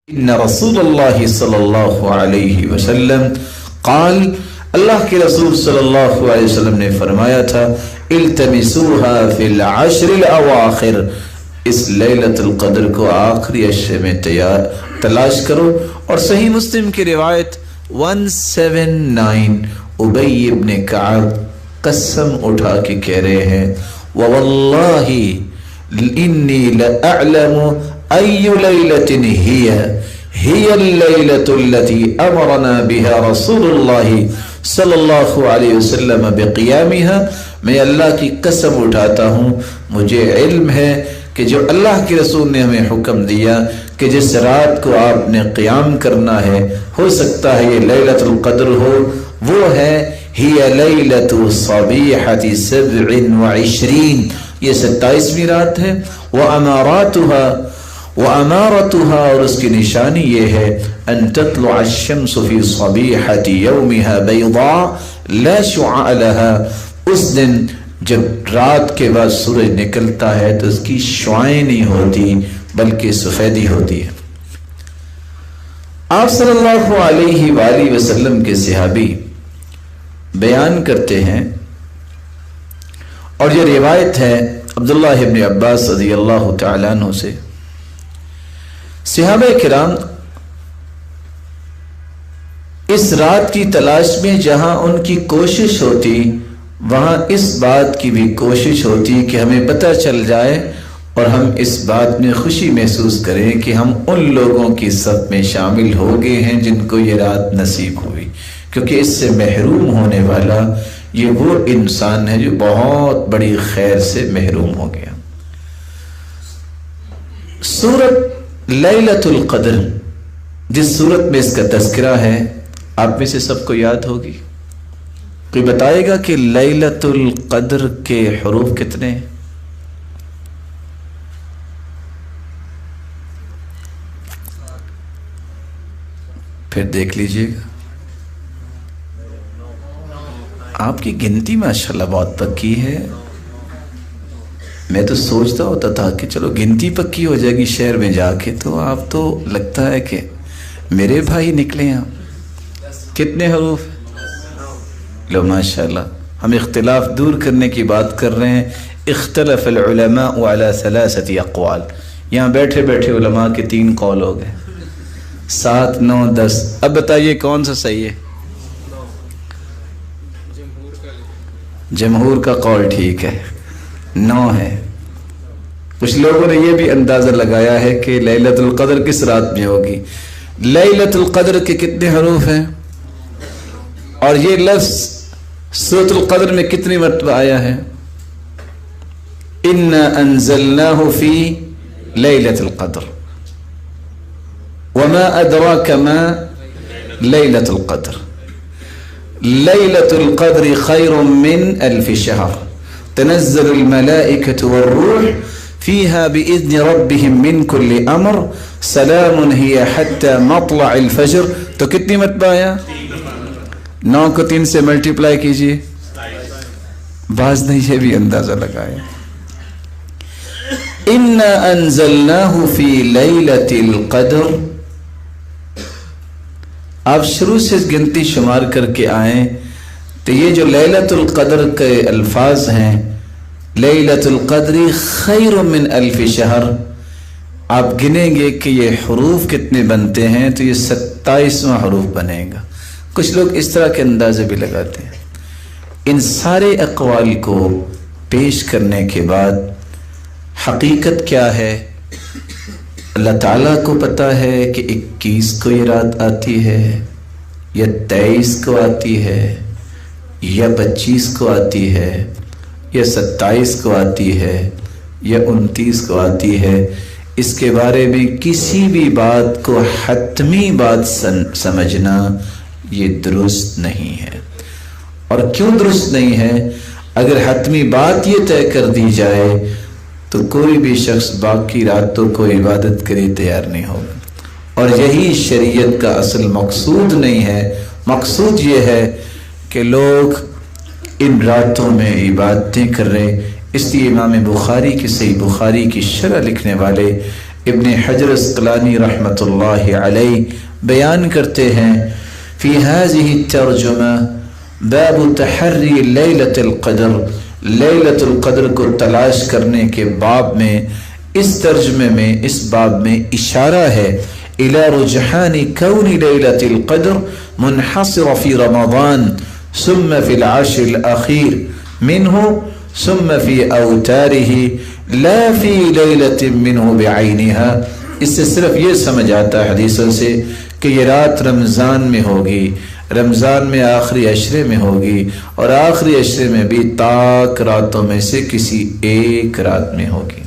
ان رسول اللہ صلی اللہ علیہ وسلم قال، اللہ کے رسول صلی اللہ علیہ وسلم نے فرمایا تھا، التمسوها فی العشر الاواخر، اس لیلۃ القدر کو آخری عشرے میں تلاش کرو۔ اور صحیح مسلم کی روایت 179، ابی ابن کعب قسم اٹھا کے کہہ رہے ہیں، وواللہ انی لأعلم أي ليلة هي الليلة التي أمرنا بها رسول الله صلی اللہ علیہ وسلم بقیامها، میں اللہ کی قسم اٹھاتا ہوں، مجھے علم ہے کہ جو اللہ کے رسول نے ہمیں حکم دیا کہ جس رات کو آپ نے قیام کرنا ہے، ہو سکتا ہے یہ لیلۃ القدر ہو، وہ ہے ہی لیلۃ صبیحۃ 27، یہ 27ویں رات ہے، وَأَمَارَتُهَا، اور اس کی نشانی یہ ہے، أَن تَطْلُعَ الشَّمْسُ فِي صَبِيحَةِ يَوْمِهَا بَيْضَاءَ لَا شُعَاعَ لَهَا، اس دن جب رات کے بعد سورج نکلتا ہے تو اس کی شعاعیں نہیں ہوتی بلکہ سفیدی ہوتی ہے۔ آپ صلی اللہ علیہ وآلہ وسلم کے صحابی بیان کرتے ہیں، اور یہ روایت ہے عبداللہ ابن عباس رضی اللہ تعالیٰ عنہ سے، صحابہ کرام اس رات کی تلاش میں جہاں ان کی کوشش ہوتی، وہاں اس بات کی بھی کوشش ہوتی کہ ہمیں پتہ چل جائے اور ہم اس بات میں خوشی محسوس کریں کہ ہم ان لوگوں کی صف میں شامل ہو گئے ہیں جن کو یہ رات نصیب ہوئی، کیونکہ اس سے محروم ہونے والا یہ وہ انسان ہے جو بہت بڑی خیر سے محروم ہو گیا۔ سورت لیلۃ القدر، جس صورت میں اس کا تذکرہ ہے، آپ میں سے سب کو یاد ہوگی؟ کوئی بتائے گا کہ لیلۃ القدر کے حروف کتنے ہیں؟ پھر دیکھ لیجئے گا، آپ کی گنتی ماشاءاللہ بہت پکی ہے۔ میں تو سوچتا ہوتا تھا کہ چلو گنتی پکی ہو جائے گی شہر میں جا کے، تو آپ تو لگتا ہے کہ میرے بھائی نکلے ہیں۔ کتنے حروف؟ لو ماشاءاللہ، ہم اختلاف دور کرنے کی بات کر رہے ہیں۔ اختلف العلماء على 3 اقوال، یہاں بیٹھے بیٹھے علماء کے 3 قول ہو گئے، 7، 9، 10۔ اب بتائیے کون سا صحیح ہے؟ جمہور کا قول ٹھیک ہے، 9 ہے۔ کچھ لوگوں نے یہ بھی اندازہ لگایا ہے کہ لیلۃ القدر کس رات میں ہوگی۔ لیلۃ القدر کے کتنے حروف ہیں؟ اور یہ لفظ سورۃ القدر میں کتنی مرتبہ آیا ہے؟ اِنَّا أَنزَلْنَاهُ فِي لَيْلَةِ الْقَدْرِ وَمَا أَدْرَاكَ مَا لَيْلَةُ الْقَدْرِ لَيْلَةُ الْقَدْرِ خَيْرٌ مِّنْ أَلْفِ شَهْرٍ تنزل الملائكة والروح فيها بإذن ربهم من كل أمر سلام هي حتى مطلع الفجر۔ تو کتنی مرتبہ آیا؟ 9 کو 3 سے ملٹیپلائی کیجئے۔ بعض نے یہ بھی اندازہ لگایا، إِنَّا أَنزَلْنَاهُ فِي لَيْلَةِ الْقَدْرِ۔ آپ شروع سے گنتی شمار کر کے آئیں تو یہ جو لیلۃ القدر کے الفاظ ہیں، لیلۃ القدر خیر من 1000 شہر، آپ گنیں گے کہ یہ حروف کتنے بنتے ہیں تو یہ 27واں حروف بنے گا۔ کچھ لوگ اس طرح کے اندازے بھی لگاتے ہیں۔ ان سارے اقوال کو پیش کرنے کے بعد حقیقت کیا ہے؟ اللہ تعالیٰ کو پتہ ہے کہ 21 کو یہ رات آتی ہے یا 23 کو آتی ہے یا 25 کو آتی ہے یا 27 کو آتی ہے یا 29 کو آتی ہے۔ اس کے بارے میں کسی بھی بات کو حتمی بات سمجھنا یہ درست نہیں ہے۔ اور کیوں درست نہیں ہے؟ اگر حتمی بات یہ طے کر دی جائے تو کوئی بھی شخص باقی راتوں کو عبادت کرے تیار نہیں ہوگا، اور یہی شریعت کا اصل مقصود نہیں ہے۔ مقصود یہ ہے کہ لوگ ان راتوں میں عبادتیں کر رہے۔ اس لیے امام بخاری کی صحیح بخاری کی شرح لکھنے والے ابن حجر اسقلانی رحمۃ اللہ علیہ بیان کرتے ہیں فی هذه الترجمہ باب تحری لیلۃ القدر، لیلۃ القدر کو تلاش کرنے کے باب میں، اس ترجمے میں، اس باب میں اشارہ ہے الی رجحان کون لیلۃ القدر منحصر فی رمضان ثم فی العشر الاخیر منہ ثم فی اوتارہ لا فی لیلۃ منہ بعینہا۔ اس سے صرف یہ سمجھ آتا ہے حدیثوں سے کہ یہ رات رمضان میں ہوگی، رمضان میں آخری عشرے میں ہوگی، اور آخری عشرے میں بھی طاق راتوں میں سے کسی ایک رات میں ہوگی۔